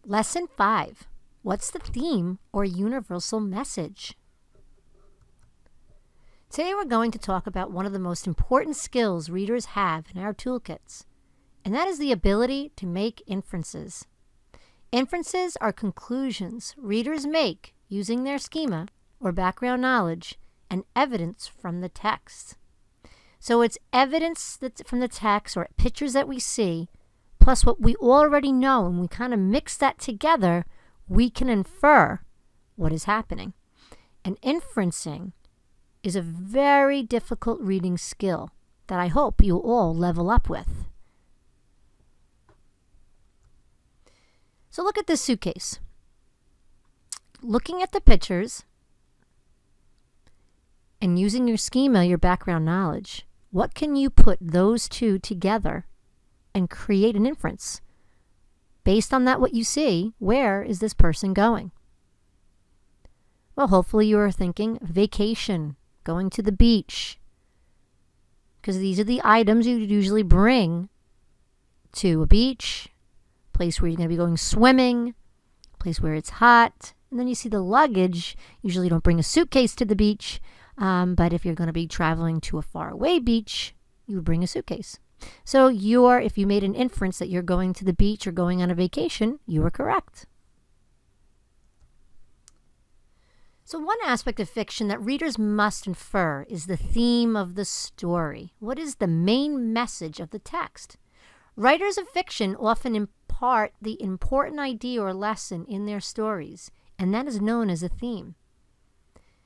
Lesson 5. What's the theme or universal message? Today we're going to talk about one of the most important skills readers have in our toolkits, and that is the ability to make inferences. Inferences are conclusions readers make using their schema or background knowledge and evidence from the text. So it's evidence that's from the text or pictures that we see, plus what we already know, and we kind of mix that together, we can infer what is happening. And inferencing is a very difficult reading skill that I hope you all level up with. So look at this suitcase. Looking at the pictures and using your schema, your background knowledge, what can you put those two together and create an inference? Based on that, what you see, where is this person going? Well, hopefully you are thinking vacation, going to the beach, because these are the items you usually bring to a beach, place where you're going to be going swimming, place where it's hot. And then you see the luggage. Usually you don't bring a suitcase to the beach, but if you're going to be traveling to a faraway beach, you would bring a suitcase. So if you made an inference that you're going to the beach or going on a vacation, you are correct. So one aspect of fiction that readers must infer is the theme of the story. What is the main message of the text? Writers of fiction often impart the important idea or lesson in their stories, and that is known as a theme.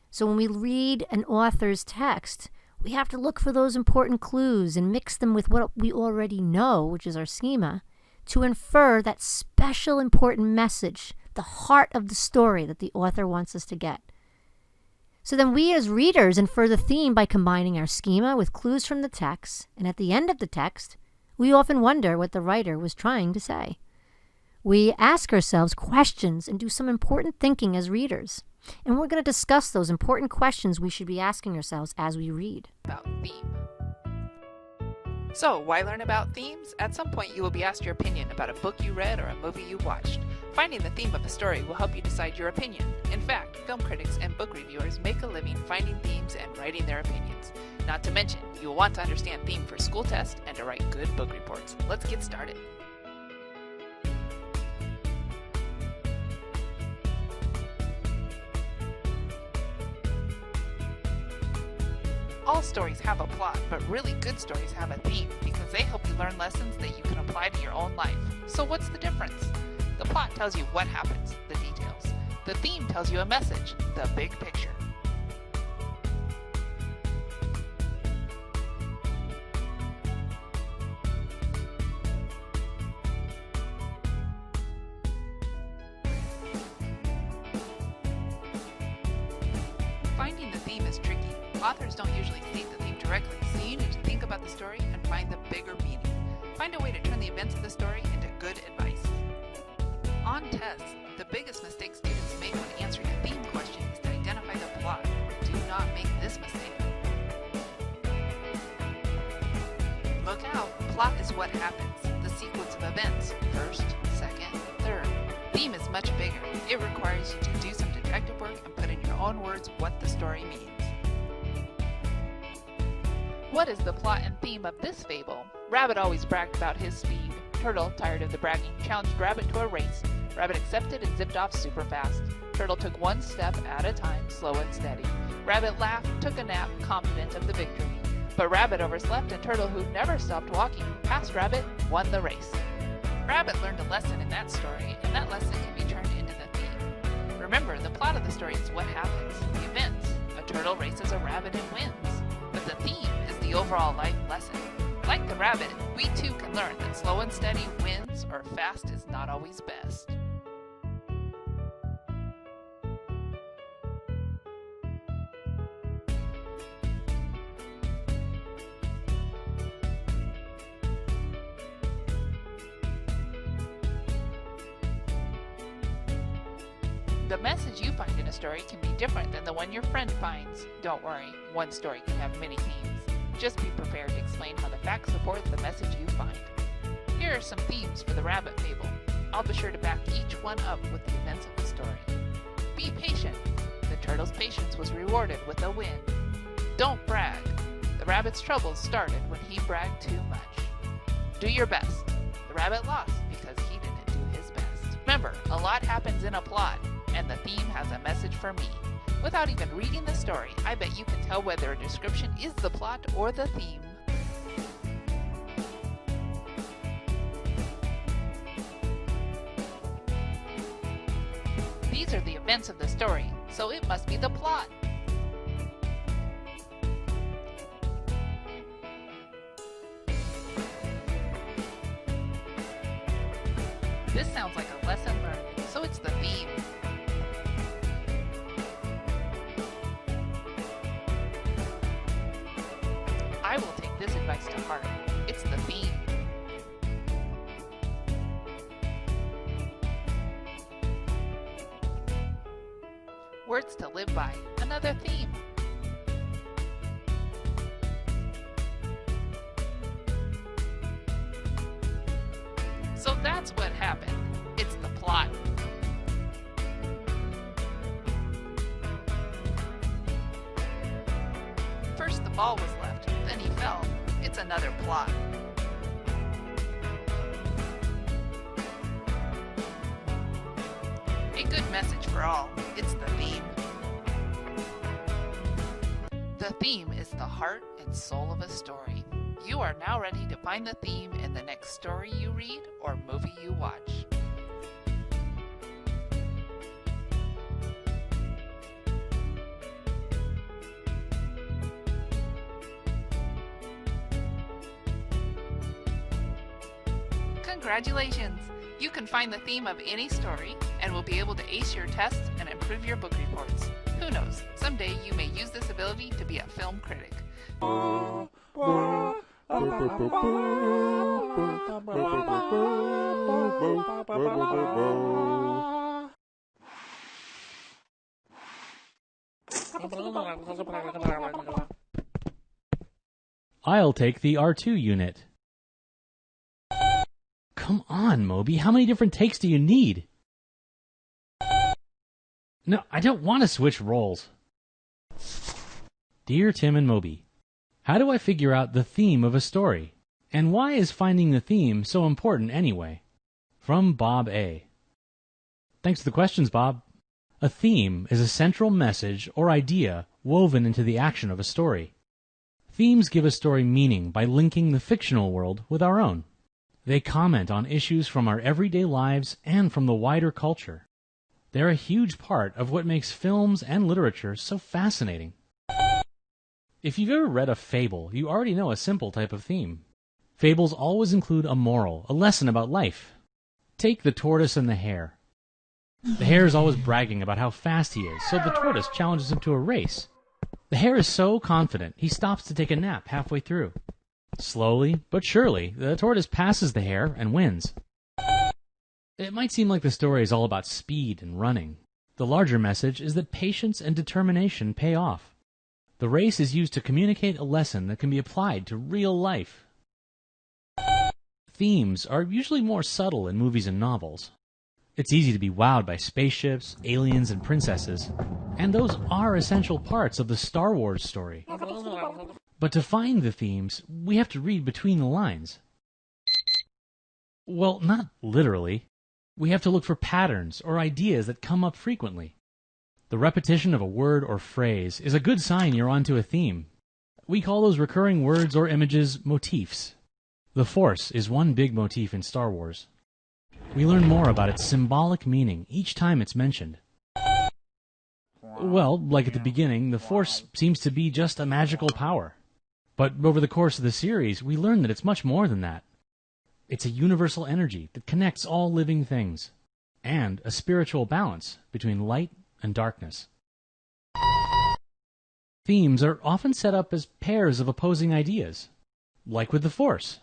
So when we read an author's text, we have to look for those important clues and mix them with what we already know, which is our schema, to infer that special important message, the heart of the story that the author wants us to get. So then we as readers infer the theme by combining our schema with clues from the text, and at the end of the text, we often wonder what the writer was trying to say. We ask ourselves questions and do some important thinking as readers. And we're going to discuss those important questions we should be asking ourselves as we read. About theme. So, why learn about themes? At some point you will be asked your opinion about a book you read or a movie you watched. Finding the theme of a story will help you decide your opinion. In fact, film critics and book reviewers make a living finding themes and writing their opinions. Not to mention, you will want to understand theme for school tests and to write good book reports. Let's get started. All stories have a plot, but really good stories have a theme because they help you learn lessons that you can apply to your own life. So what's the difference? The plot tells you what happens, the details. The theme tells you a message, the big picture. Finding the theme is tricky. Authors don't usually state the theme directly, so you need to think about the story and find the bigger meaning. Find a way to turn the events of the story into good advice. On tests, the biggest mistake students make when answering a theme question is to identify the plot. Do not make this mistake. Look out! Plot is what happens, the sequence of events, first, second, third. Theme is much bigger. It requires you to do some detective work and put in your own words what the story means. What is the plot and theme of this fable? Rabbit always bragged about his speed. Turtle, tired of the bragging, challenged Rabbit to a race. Rabbit accepted and zipped off super fast. Turtle took one step at a time, slow and steady. Rabbit laughed, took a nap, confident of the victory. But Rabbit overslept, and Turtle, who never stopped walking, passed Rabbit, won the race. Rabbit learned a lesson in that story, and that lesson can be turned into the theme. Remember, the plot of the story is what happens, the events. A turtle races a rabbit and wins. But the theme is the overall life lesson. Like the rabbit, we too can learn that slow and steady wins, or fast is not always best. The message you find in a story can be different than the one your friend finds. Don't worry, one story can have many themes. Just be prepared to explain how the facts support the message you find. Here are some themes for the rabbit fable. I'll be sure to back each one up with the events of the story. Be patient. The turtle's patience was rewarded with a win. Don't brag. The rabbit's troubles started when he bragged too much. Do your best. The rabbit lost because he didn't do his best. Remember, a lot happens in a plot, and the theme has a message for me. Without even reading the story, I bet you can tell whether a description is the plot or the theme. These are the events of the story, so it must be the plot. This sounds like a lesson learned, so it's the theme. I will take this advice to heart. It's the theme. Words to live by. Another theme. So that's what happened. It's the plot. First the ball was left, then he fell. It's another plot. A good message for all. It's the theme. The theme is the heart and soul of a story. You are now ready to find the theme in the next story you read or movie you watch. Congratulations! You can find the theme of any story and will be able to ace your tests and improve your book reports. Who knows, someday you may use this ability to be a film critic. I'll take the R2 unit. Come on, Moby, how many different takes do you need? No, I don't want to switch roles. Dear Tim and Moby, how do I figure out the theme of a story? And why is finding the theme so important anyway? From Bob A. Thanks for the questions, Bob. A theme is a central message or idea woven into the action of a story. Themes give a story meaning by linking the fictional world with our own. They comment on issues from our everyday lives and from the wider culture. They're a huge part of what makes films and literature so fascinating. If you've ever read a fable, you already know a simple type of theme. Fables always include a moral, a lesson about life. Take the tortoise and the hare. The hare is always bragging about how fast he is, so the tortoise challenges him to a race. The hare is so confident, he stops to take a nap halfway through. Slowly, but surely, the tortoise passes the hare and wins. It might seem like the story is all about speed and running. The larger message is that patience and determination pay off. The race is used to communicate a lesson that can be applied to real life. Themes are usually more subtle in movies and novels. It's easy to be wowed by spaceships, aliens, and princesses, and those are essential parts of the Star Wars story. But to find the themes, we have to read between the lines. Well, not literally. We have to look for patterns or ideas that come up frequently. The repetition of a word or phrase is a good sign you're onto a theme. We call those recurring words or images motifs. The Force is one big motif in Star Wars. We learn more about its symbolic meaning each time it's mentioned. Well, like at the beginning, the Force seems to be just a magical power. But over the course of the series, we learn that it's much more than that. It's a universal energy that connects all living things, and a spiritual balance between light and darkness. Themes are often set up as pairs of opposing ideas, like with the Force.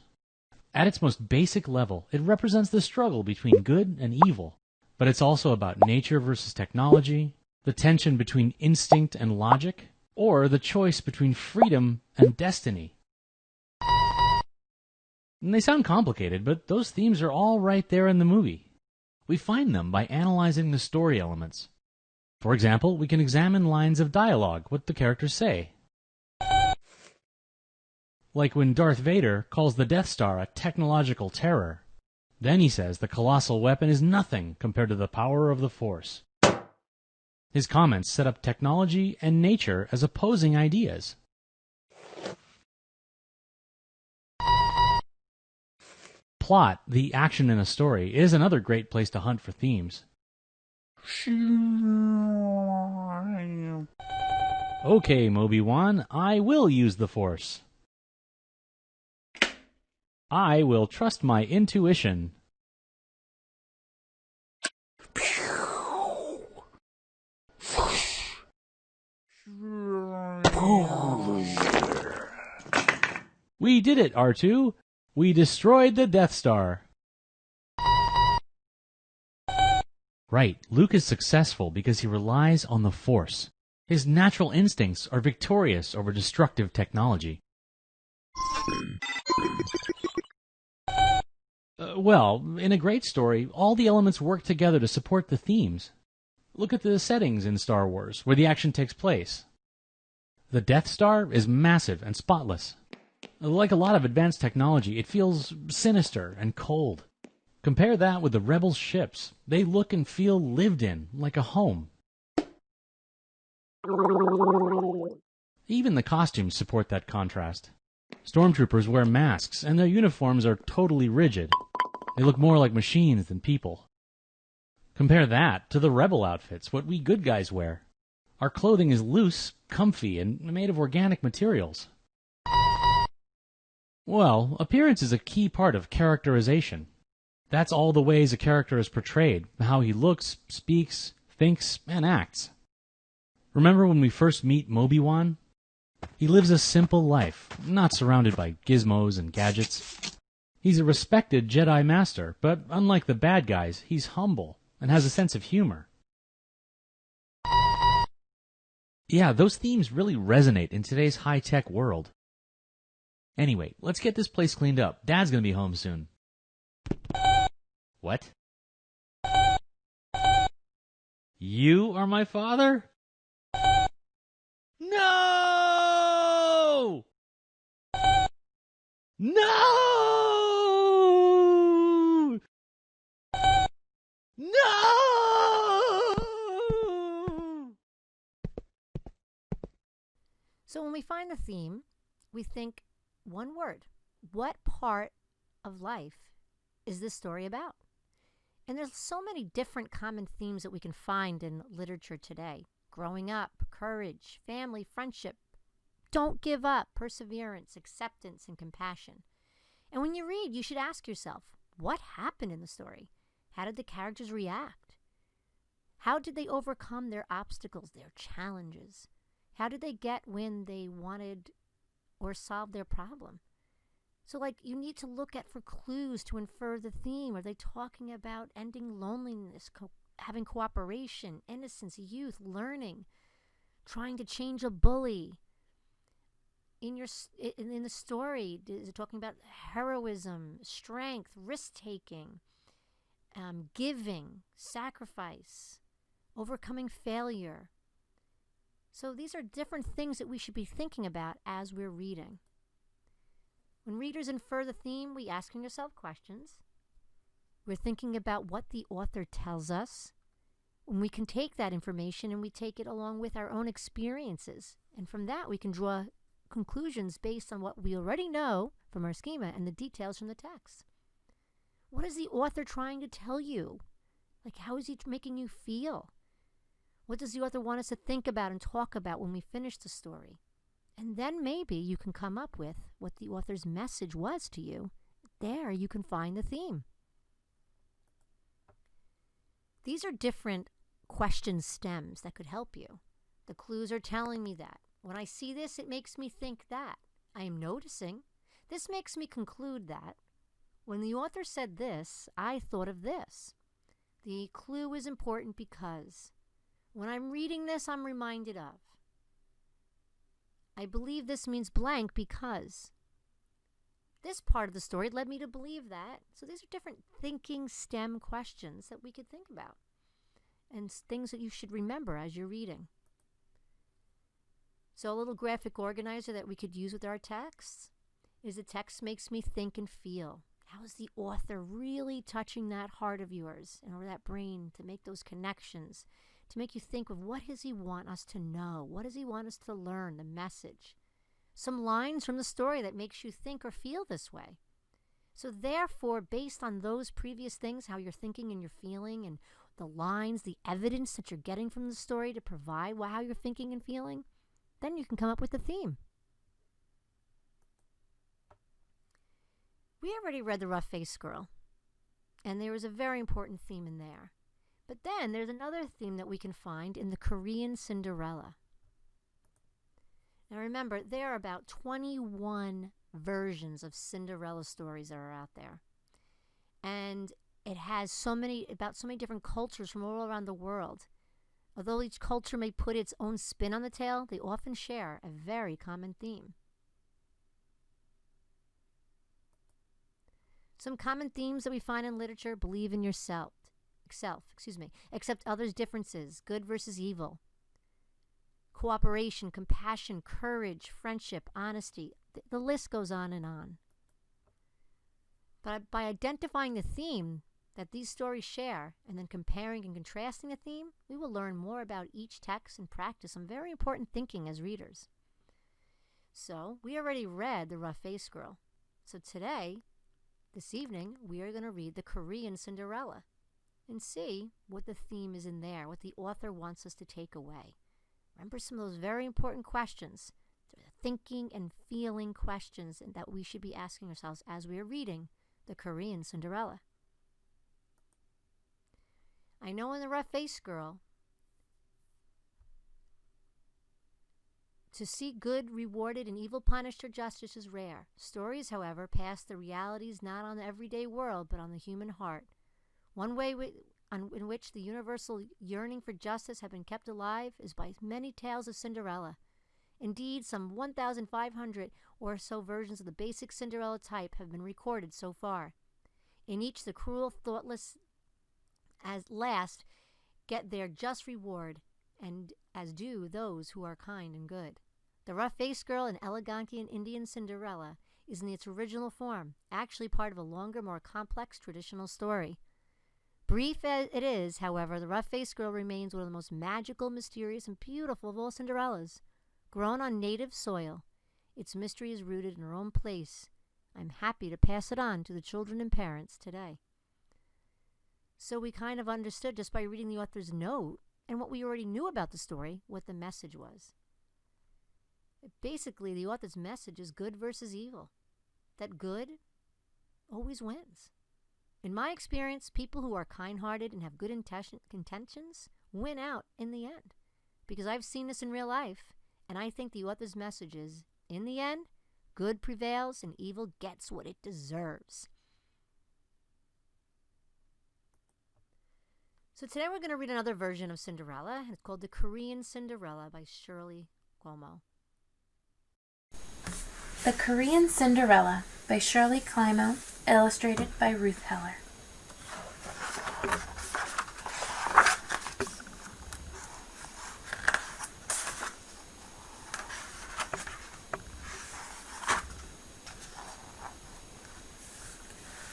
At its most basic level, it represents the struggle between good and evil, but it's also about nature versus technology, the tension between instinct and logic, or the choice between freedom and destiny. And they sound complicated, but those themes are all right there in the movie. We find them by analyzing the story elements. For example, we can examine lines of dialogue, what the characters say. Like when Darth Vader calls the Death Star a technological terror. Then he says the colossal weapon is nothing compared to the power of the Force. His comments set up technology and nature as opposing ideas. Plot, the action in a story, is another great place to hunt for themes. Okay, Moby-Wan, I will use the Force. I will trust my intuition. We did it, R2. We destroyed the Death Star. Right, Luke is successful because he relies on the Force. His natural instincts are victorious over destructive technology. Well, in a great story, all the elements work together to support the themes. Look at the settings in Star Wars, where the action takes place. The Death Star is massive and spotless. Like a lot of advanced technology, it feels sinister and cold. Compare that with the Rebels' ships. They look and feel lived in, like a home. Even the costumes support that contrast. Stormtroopers wear masks, and their uniforms are totally rigid. They look more like machines than people. Compare that to the Rebel outfits, what we good guys wear. Our clothing is loose, comfy, and made of organic materials. Well, appearance is a key part of characterization. That's all the ways a character is portrayed, how he looks, speaks, thinks, and acts. Remember when we first meet Moby-Wan? He lives a simple life, not surrounded by gizmos and gadgets. He's a respected Jedi Master, but unlike the bad guys, he's humble and has a sense of humor. Yeah, those themes really resonate in today's high-tech world. Anyway, let's get this place cleaned up. Dad's gonna be home soon. What? You are my father? No! No! No! So when we find the theme, we think one word. What part of life is this story about? And there's so many different common themes that we can find in literature today. Growing up, courage, family, friendship, don't give up, perseverance, acceptance, and compassion. And when you read, you should ask yourself, what happened in the story? How did the characters react? How did they overcome their obstacles, their challenges? How did they get when they wanted or solve their problem? So, you need to look at for clues to infer the theme. Are they talking about ending loneliness, having cooperation, innocence, youth, learning, trying to change a bully? In the story, is it talking about heroism, strength, risk-taking, giving, sacrifice, overcoming failure? So these are different things that we should be thinking about as we're reading. When readers infer the theme, we asking yourself questions. We're thinking about what the author tells us. And we can take that information and we take it along with our own experiences. And from that, we can draw conclusions based on what we already know from our schema and the details from the text. What is the author trying to tell you? How is he making you feel? What does the author want us to think about and talk about when we finish the story? And then maybe you can come up with what the author's message was to you. There you can find the theme. These are different question stems that could help you. The clues are telling me that. When I see this, it makes me think that. I am noticing. This makes me conclude that. When the author said this, I thought of this. The clue is important because when I'm reading this, I'm reminded of. I believe this means blank because. This part of the story led me to believe that. So these are different thinking STEM questions that we could think about and things that you should remember as you're reading. So a little graphic organizer that we could use with our texts is the text makes me think and feel. How is the author really touching that heart of yours or that brain to make those connections, to make you think of what does he want us to know? What does he want us to learn, the message? Some lines from the story that makes you think or feel this way. So therefore, based on those previous things, how you're thinking and you're feeling, and the lines, the evidence that you're getting from the story to provide how you're thinking and feeling, then you can come up with a theme. We already read The Rough-Faced Girl, and there is a very important theme in there. But then there's another theme that we can find in the Korean Cinderella. Now remember, there are about 21 versions of Cinderella stories that are out there. And it has about so many different cultures from all around the world. Although each culture may put its own spin on the tale, they often share a very common theme. Some common themes that we find in literature: believe in yourself, accept others' differences, good versus evil, cooperation, compassion, courage, friendship, honesty. The list goes on and on. But by identifying the theme that these stories share and then comparing and contrasting the theme, we will learn more about each text and practice some very important thinking as readers. So we already read The Rough-Faced Girl. So this evening, we are going to read the Korean Cinderella and see what the theme is in there, what the author wants us to take away. Remember some of those very important questions, thinking and feeling questions that we should be asking ourselves as we are reading the Korean Cinderella. I know in The Rough-Faced Girl, to see good rewarded and evil punished or justice is rare. Stories, however, pass the realities not on the everyday world, but on the human heart. One way in which the universal yearning for justice have been kept alive is by many tales of Cinderella. Indeed, some 1,500 or so versions of the basic Cinderella type have been recorded so far. In each, the cruel, thoughtless, as last, get their just reward, and as do those who are kind and good. The Rough-Faced Girl and Elegantian Indian Cinderella is in its original form, actually part of a longer, more complex traditional story. Brief as it is, however, The Rough-Faced Girl remains one of the most magical, mysterious, and beautiful of all Cinderellas. Grown on native soil, its mystery is rooted in her own place. I'm happy to pass it on to the children and parents today. So we kind of understood just by reading the author's note and what we already knew about the story, what the message was. Basically, the author's message is good versus evil, that good always wins. In my experience, people who are kind-hearted and have good intentions win out in the end, because I've seen this in real life, and I think the author's message is, in the end, good prevails and evil gets what it deserves. So today we're going to read another version of Cinderella, and it's called The Korean Cinderella by Shirley Cuomo. The Korean Cinderella by Shirley Cuomo, illustrated by Ruth Heller.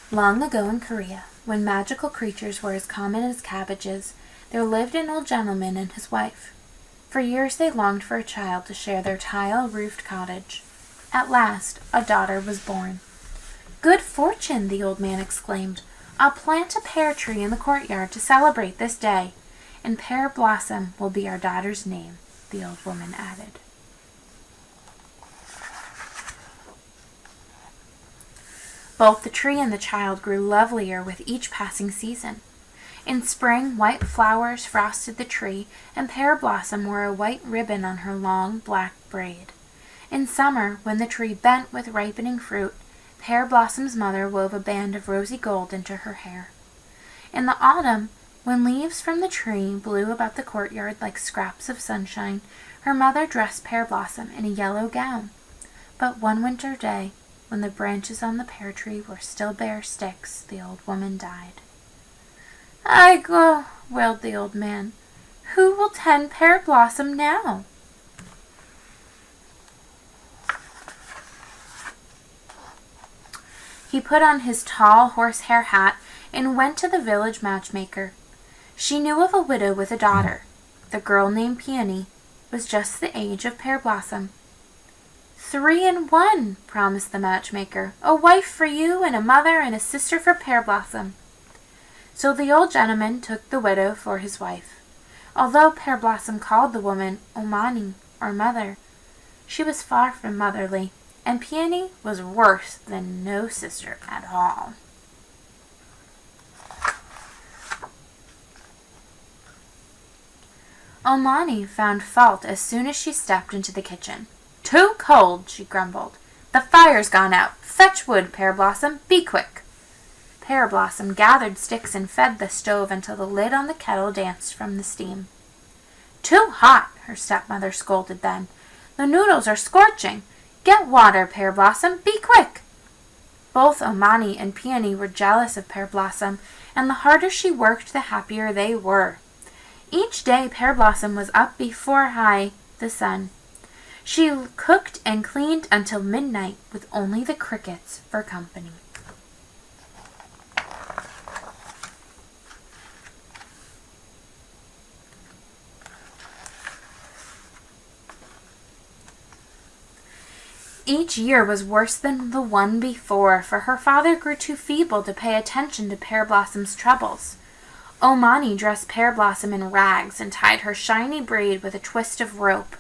Long ago in Korea, when magical creatures were as common as cabbages, there lived an old gentleman and his wife. For years they longed for a child to share their tile-roofed cottage. At last, a daughter was born. "Good fortune!" the old man exclaimed. "I'll plant a pear tree in the courtyard to celebrate this day, and Pear Blossom will be our daughter's name," the old woman added. Both the tree and the child grew lovelier with each passing season. In spring, white flowers frosted the tree, and Pear Blossom wore a white ribbon on her long black braid. In summer, when the tree bent with ripening fruit, Pear Blossom's mother wove a band of rosy gold into her hair. In the autumn, when leaves from the tree blew about the courtyard like scraps of sunshine, her mother dressed Pear Blossom in a yellow gown. But one winter day, when the branches on the pear tree were still bare sticks, the old woman died. "Aigo," wailed the old man. "Who will tend Pear Blossom now?" He put on his tall horsehair hat and went to the village matchmaker. She knew of a widow with a daughter. The girl named Peony was just the age of Pear Blossom. 3 in 1, promised the matchmaker. "A wife for you, and a mother and a sister for Pear Blossom." So the old gentleman took the widow for his wife. Although Pear Blossom called the woman Omani, or mother, she was far from motherly, and Peony was worse than no sister at all. Omani found fault as soon as she stepped into the kitchen. "Too cold," she grumbled. "The fire's gone out. Fetch wood, Pear Blossom. Be quick." Pear Blossom gathered sticks and fed the stove until the lid on the kettle danced from the steam. "Too hot," her stepmother scolded then. "The noodles are scorching. Get water, Pear Blossom. Be quick." Both Omani and Peony were jealous of Pear Blossom, and the harder she worked, the happier they were. Each day Pear Blossom was up before the sun. She cooked and cleaned until midnight with only the crickets for company. Each year was worse than the one before, for her father grew too feeble to pay attention to Pear Blossom's troubles. Omani dressed Pear Blossom in rags and tied her shiny braid with a twist of rope.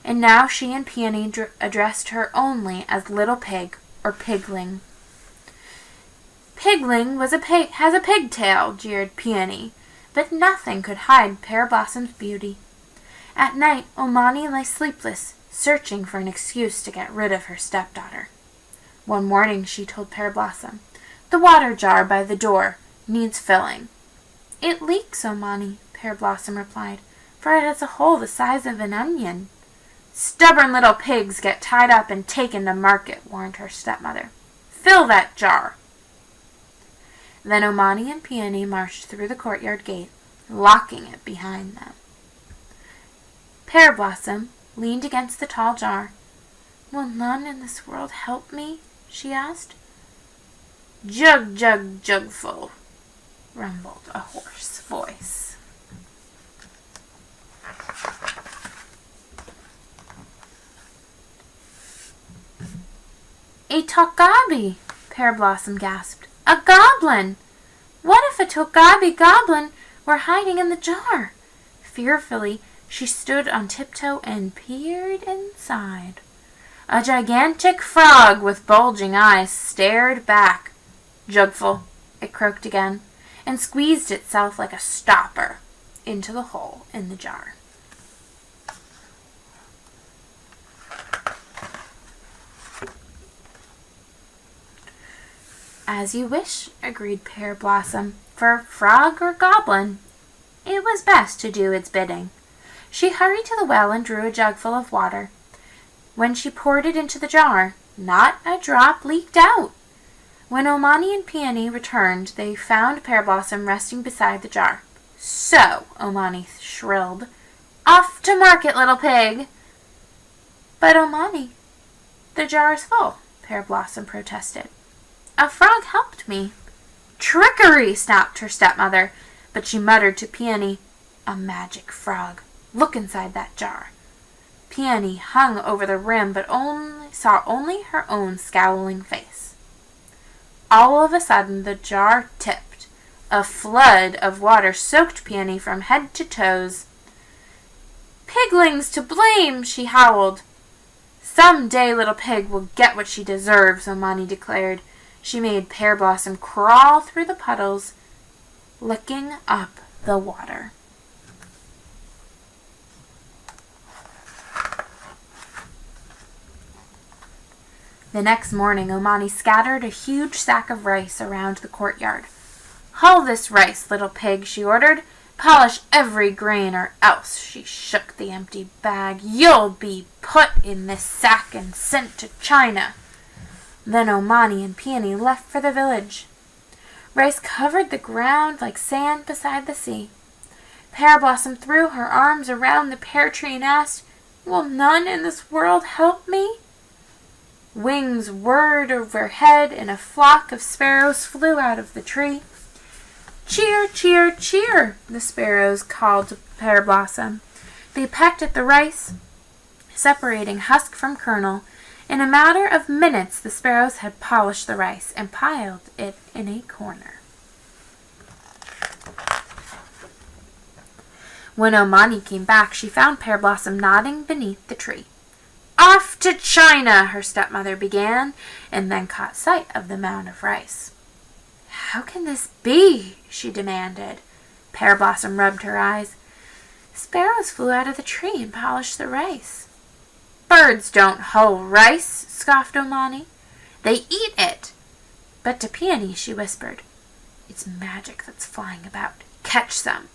And now she and Peony addressed her only as Little Pig or Pigling. "Pigling has a pigtail," jeered Peony, but nothing could hide Pear Blossom's beauty. At night Omani lay sleepless, searching for an excuse to get rid of her stepdaughter. One morning she told Pear Blossom, "The water jar by the door needs filling." "It leaks, Omani," Pear Blossom replied, "for it has a hole the size of an onion." "Stubborn little pigs get tied up and taken to market," warned her stepmother. "Fill that jar." Then Omani and Peony marched through the courtyard gate, locking it behind them. Pear Blossom leaned against the tall jar. "Will none in this world help me?" she asked. "Jug, jug, jugful," rumbled a hoarse voice. "A Tokabi!" Pear Blossom gasped. "A goblin! What if a Tokabi goblin were hiding in the jar?" Fearfully, she stood on tiptoe and peered inside. A gigantic frog with bulging eyes stared back. "Jugful," it croaked again, and squeezed itself like a stopper into the hole in the jar. "As you wish," agreed Pear Blossom. For frog or goblin, it was best to do its bidding. She hurried to the well and drew a jug full of water. When she poured it into the jar, not a drop leaked out. When Omani and Peony returned, they found Pear Blossom resting beside the jar. "So," Omani shrilled, "off to market, little pig!" "But, Omani, the jar is full," Pear Blossom protested. "A frog helped me." "Trickery!" snapped her stepmother, but she muttered to Peony, "A magic frog. Look inside that jar." Peony hung over the rim but saw only her own scowling face. All of a sudden the jar tipped. A flood of water soaked Peony from head to toes. "Pigling's to blame!" she howled. "Some day Little Pig will get what she deserves," Omani declared. She made Pear Blossom crawl through the puddles, licking up the water. The next morning Omani scattered a huge sack of rice around the courtyard. "Hull this rice, Little Pig," she ordered. Polish every grain, or else," she shook the empty bag, "you'll be put in this sack and sent to China." Then Omani and Peony left for the village. Rice covered the ground like sand beside the sea. Pear Blossom threw her arms around the pear tree and asked, "Will none in this world help me?" Wings whirred overhead, and a flock of sparrows flew out of the tree. "Cheer, cheer, cheer," the sparrows called to Pear Blossom. They pecked at the rice, separating husk from kernel. In a matter of minutes, the sparrows had polished the rice and piled it in a corner. When Omani came back, she found Pear Blossom nodding beneath the tree. "Off to China," her stepmother began, and then caught sight of the mound of rice. "How can this be?" she demanded. Pear Blossom rubbed her eyes. "Sparrows flew out of the tree and polished the rice." "Birds don't hoe rice," scoffed Omani. "They eat it." But to Peony she whispered, "It's magic that's flying about. Catch some."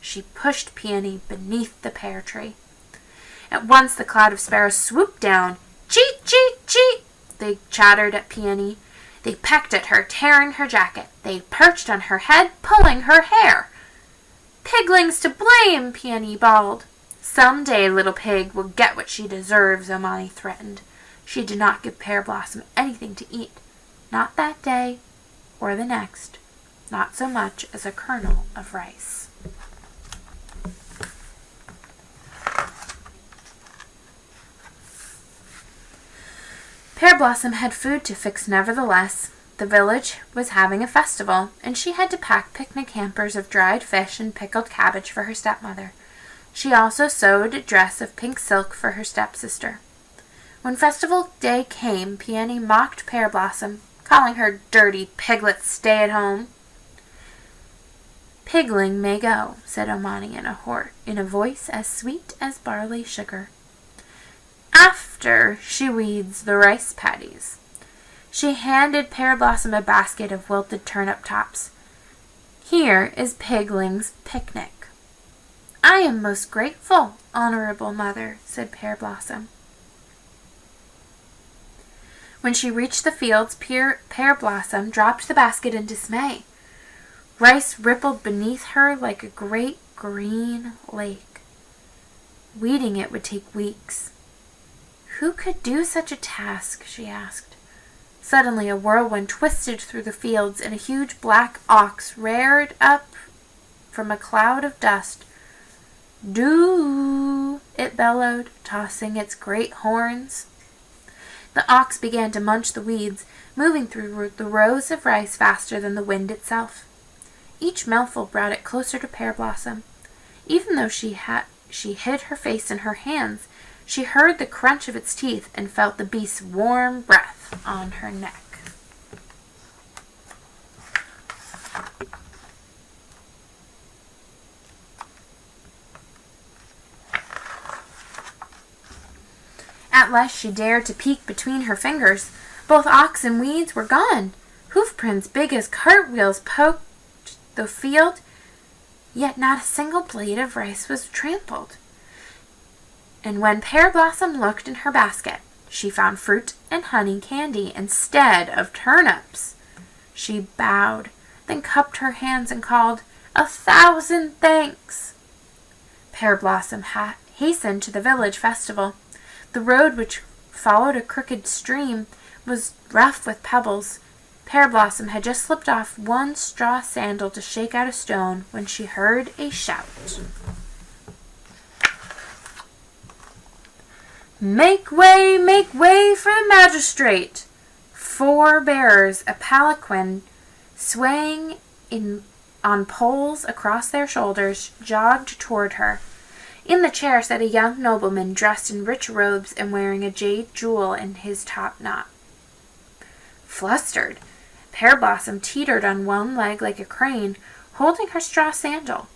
She pushed Peony beneath the pear tree. At once the cloud of sparrows swooped down. "Cheat, cheat, cheat!" they chattered at Peony. They pecked at her, tearing her jacket. They perched on her head, pulling her hair. "Piglings to blame!" Peony bawled. "Some day, little pig will get what she deserves," Omani threatened. She did not give Pear Blossom anything to eat. Not that day, or the next. Not so much as a kernel of rice. Pear Blossom had food to fix nevertheless. The village was having a festival, and she had to pack picnic hampers of dried fish and pickled cabbage for her stepmother. She also sewed a dress of pink silk for her stepsister. When festival day came, Peony mocked Pear Blossom, calling her dirty piglet stay-at-home. "Pigling may go," said Omani in a voice as sweet as barley sugar, "after she weeds the rice paddies." She handed Pear Blossom a basket of wilted turnip tops. "Here is Pigling's picnic." "I am most grateful, honorable mother," said Pear Blossom. When she reached the fields, Pear Blossom dropped the basket in dismay. Rice rippled beneath her like a great green lake. Weeding it would take weeks. Who could do such a task? She asked. Suddenly a whirlwind twisted through the fields, and a huge black ox reared up from a cloud of dust. "Doo!" it bellowed, tossing its great horns. The ox began to munch the weeds, moving through the rows of rice faster than the wind itself. Each mouthful brought it closer to Pear Blossom. Even though she hid her face in her hands, she heard the crunch of its teeth and felt the beast's warm breath on her neck. At last she dared to peek between her fingers. Both ox and weeds were gone. Hoof prints big as cartwheels poked the field, yet not a single blade of rice was trampled. And when Pear Blossom looked in her basket, she found fruit and honey candy instead of turnips. She bowed, then cupped her hands and called, "1,000 thanks!" Pear Blossom hastened to the village festival. The road, which followed a crooked stream, was rough with pebbles. Pear Blossom had just slipped off one straw sandal to shake out a stone when she heard a shout. Make way for the magistrate!" 4 bearers, a palanquin swaying on poles across their shoulders, jogged toward her. In the chair sat a young nobleman dressed in rich robes and wearing a jade jewel in his top knot. Flustered, Pear Blossom teetered on one leg like a crane, holding her straw sandal.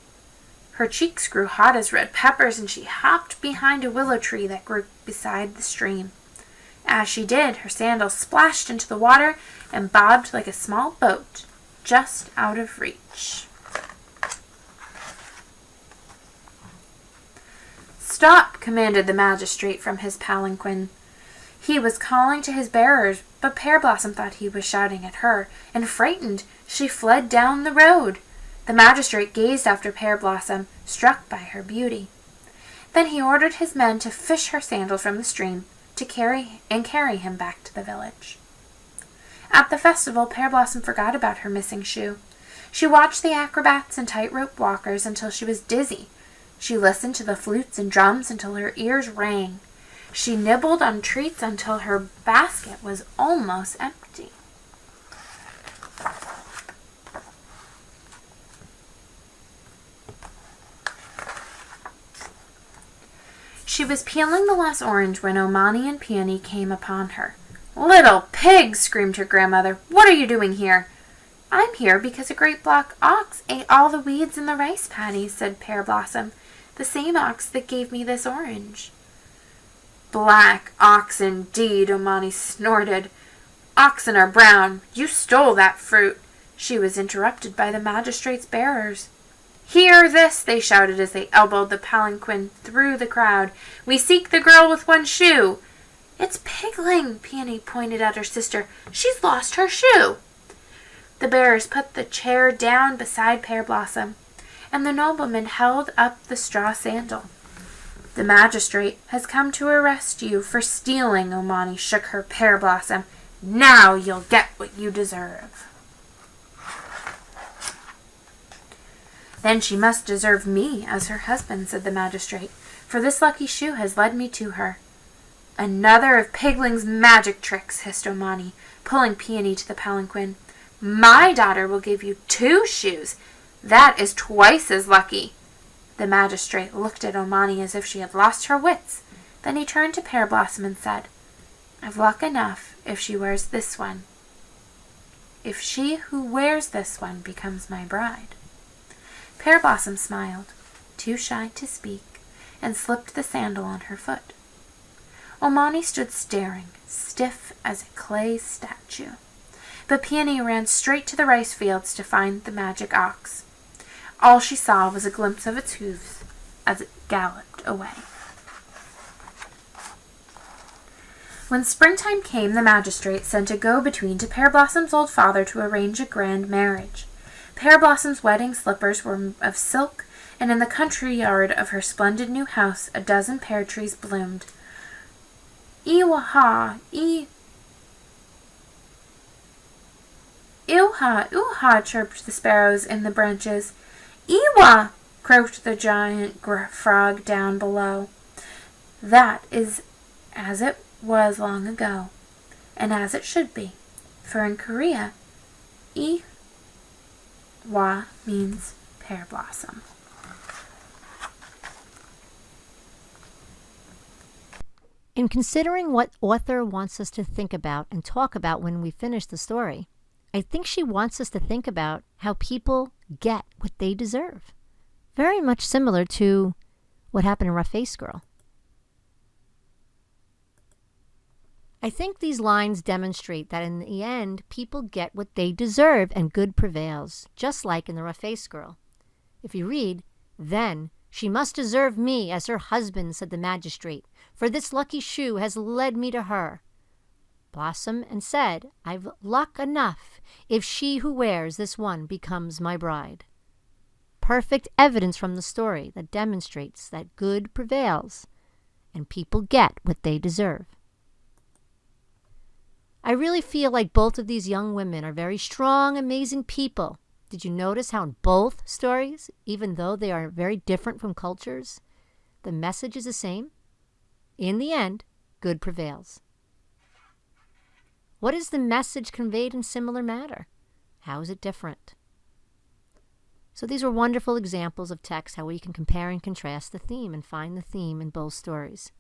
Her cheeks grew hot as red peppers, and she hopped behind a willow tree that grew beside the stream. As she did, her sandal splashed into the water and bobbed like a small boat, just out of reach. Stop! Commanded the magistrate from his palanquin. He was calling to his bearers, but Pear Blossom thought he was shouting at her, and frightened, she fled down the road. The magistrate gazed after Pear Blossom, struck by her beauty. Then he ordered his men to fish her sandal from the stream, to carry him back to the village. At the festival, Pear Blossom forgot about her missing shoe. She watched the acrobats and tightrope walkers until she was dizzy. She listened to the flutes and drums until her ears rang. She nibbled on treats until her basket was almost empty. She was peeling the last orange when Omani and Peony came upon her. "Little pig!" screamed her grandmother. "What are you doing here?" "I'm here because a great black ox ate all the weeds in the rice paddies," said Pear Blossom, "the same ox that gave me this orange." "Black ox indeed," Omani snorted. "Oxen are brown. You stole that fruit." She was interrupted by the magistrate's bearers. "Hear this!" they shouted as they elbowed the palanquin through the crowd. "We seek the girl with one shoe." "It's Pigling!" Peony pointed at her sister. "She's lost her shoe." The bearers put the chair down beside Pear Blossom, and the nobleman held up the straw sandal. "The magistrate has come to arrest you for stealing," Omani shook her Pear Blossom. "Now you'll get what you deserve." "Then she must deserve me as her husband," said the magistrate, "for this lucky shoe has led me to her." "Another of Pigling's magic tricks," hissed Omani, pulling Peony to the palanquin. "My daughter will give you 2 shoes. That is twice as lucky." The magistrate looked at Omani as if she had lost her wits. Then he turned to Pear Blossom and said, "I've luck enough if she wears this one. If she who wears this one becomes my bride." Pear Blossom smiled, too shy to speak, and slipped the sandal on her foot. Omani stood staring, stiff as a clay statue. But Peony ran straight to the rice fields to find the magic ox. All she saw was a glimpse of its hooves as it galloped away. When springtime came, the magistrate sent a go-between to Pear Blossom's old father to arrange a grand marriage. Pear Blossom's wedding slippers were of silk, and in the country yard of her splendid new house a dozen pear trees bloomed. "Ewaha, "Ooha, ooha," chirped the sparrows in the branches. "Ewa," croaked the giant frog down below. That is as it was long ago, and as it should be, for in Korea, Ewa means pear blossom. In considering what author wants us to think about and talk about when we finish the story, I think she wants us to think about how people get what they deserve. Very much similar to what happened in Rough Face Girl. I think these lines demonstrate that in the end, people get what they deserve and good prevails, just like in the Rough Face Girl. If you read, "Then she must deserve me as her husband," said the magistrate, "for this lucky shoe has led me to her." Blossom and said, "I've luck enough if she who wears this one becomes my bride." Perfect evidence from the story that demonstrates that good prevails and people get what they deserve. I really feel like both of these young women are very strong, amazing people. Did you notice how in both stories, even though they are very different from cultures, the message is the same? In the end, good prevails. What is the message conveyed in similar matter? How is it different? So these were wonderful examples of text, how we can compare and contrast the theme and find the theme in both stories.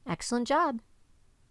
Excellent job.